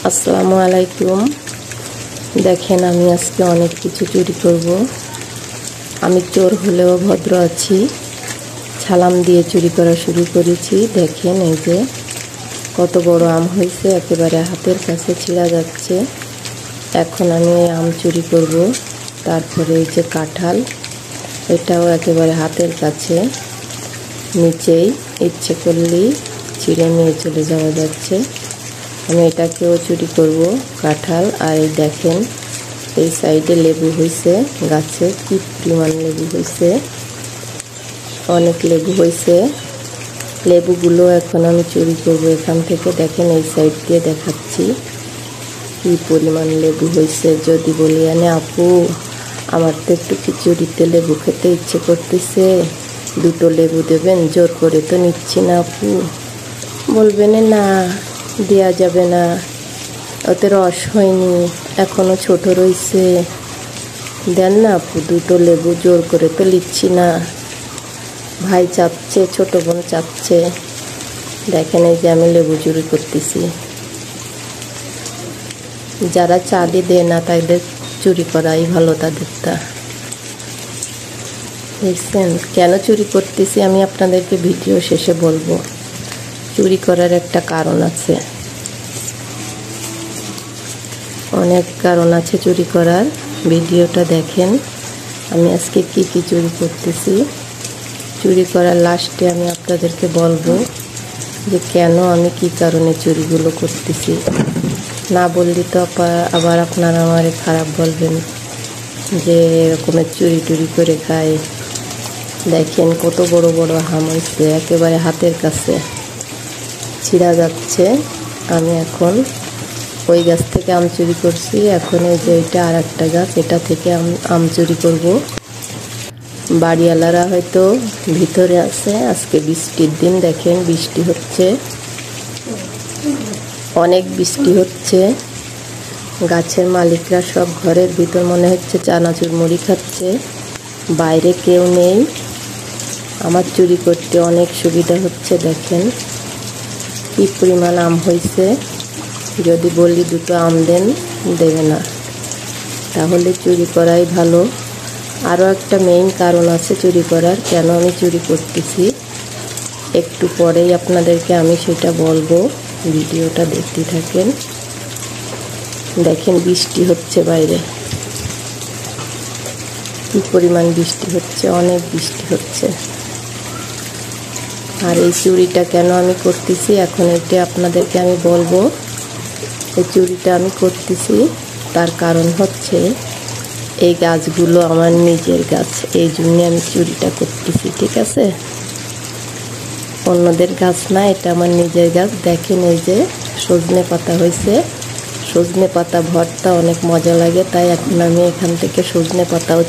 আসসালামু আলাইকুম। দেখেন আমি আজকে অনেক কিছু চুরি করব। আমি চোর হলেও ভদ্র আছি। ছালাম দিয়ে চুরি করা শুরু করেছি। দেখেন এই যে কত বড় আম হয়েছে, একেবারে হাতের কাছে ছিঁড়া যাচ্ছে। এখন আমি এই আম চুরি করব। তারপরে এই যে কাঁঠাল, এটাও একেবারে হাতের কাছে, নিচেই, ইচ্ছে করলেই ছিঁড়ে নিয়ে চলে যাওয়া যাচ্ছে। আমি এটাকেও চুরি করব, কাঁঠাল। আর এই দেখেন এই সাইডে লেবু হয়েছে গাছে, কি পরিমাণ লেবু হয়েছে, অনেক লেবু হয়েছে। লেবুগুলো এখন আমি চুরি করব এখান থেকে। দেখেন এই সাইড দিয়ে দেখাচ্ছি কি পরিমাণ লেবু হয়েছে। যদি বলি আনে আপু আমার তো একটু খিচুড়িতে লেবু খেতে ইচ্ছে করতেছে, দুটো লেবু দেবেন, জোর করে তো নিচ্ছি না আপু। বলবেন না দেয়া যাবে না, ওতে রস হয়নি, এখনো ছোট রয়েছে, দেন না আপু দুটো লেবু, জোর করে তো লিচ্ছি না। ভাই চাচ্ছে, ছোট বোন চাচ্ছে। দেখেন এই যে আমি লেবু চুরি করতেছি। যারা চাঁদি দেয় না তাদের চুরি করাই ভালো তাদেরটা। দেখছেন কেন চুরি করতেছি আমি আপনাদেরকে ভিডিও শেষে বলবো। চুরি করার একটা কারণ আছে, অনেক কারণ আছে চুরি করার। ভিডিওটা দেখেন আমি আজকে কি কি চুরি করতেছি। চুরি করার লাস্টে আমি আপনাদেরকে বলবো যে কেন আমি কি কারণে চুরিগুলো করতেছি। না বললে তো আবার আপনারা আমারে খারাপ বলবেন যে এরকমের চুরি টুরি করে খায়। দেখেন কত বড় বড় আম হয়েছে, একেবারে হাতের কাছে ছিঁড়া যাচ্ছে। আমি এখন ওই গাছ থেকে আম চুরি করছি, এখন এই যে এটা আর একটা গাছ, এটা থেকে আম চুরি করব। বাড়িওয়ালারা হয়তো ভিতরে আছে। আজকে বৃষ্টির দিন, দেখেন বৃষ্টি হচ্ছে, অনেক বৃষ্টি হচ্ছে। গাছের মালিকরা সব ঘরের ভিতর মনে হচ্ছে চানাচুর মুড়ি খাচ্ছে, বাইরে কেউ নেই। আমার চুরি করতে অনেক সুবিধা হচ্ছে। দেখেন কি পরিমাণ আম হয়েছে। যদি বলি দুটো আম দেন, দেবে না, তাহলে চুরি করাই ভালো। আরও একটা মেইন কারণ আছে চুরি করার, কেন আমি চুরি করতেছি একটু পরেই আপনাদেরকে আমি সেটা বলবো। ভিডিওটা দেখতে থাকেন। দেখেন বৃষ্টি হচ্ছে বাইরে, কি পরিমাণ বৃষ্টি হচ্ছে, অনেক বৃষ্টি হচ্ছে। আর এই চুরিটা কেন আমি করতেছি এখন এটা আপনাদেরকে আমি বলবো। এই চুরিটা আমি করতেছি তার কারণ হচ্ছে এই গাছগুলো আমার নিজের গাছ, এই জন্য আমি চুরিটা করতেছি, ঠিক আছে? অন্যদের গাছ না, এটা আমার নিজের গাছ। দেখেন এই যে সজনে পাতা হয়েছে, সজনে পাতা ভর্তা অনেক মজা লাগে, তাই এখন আমি এখান থেকে সজনে পাতাও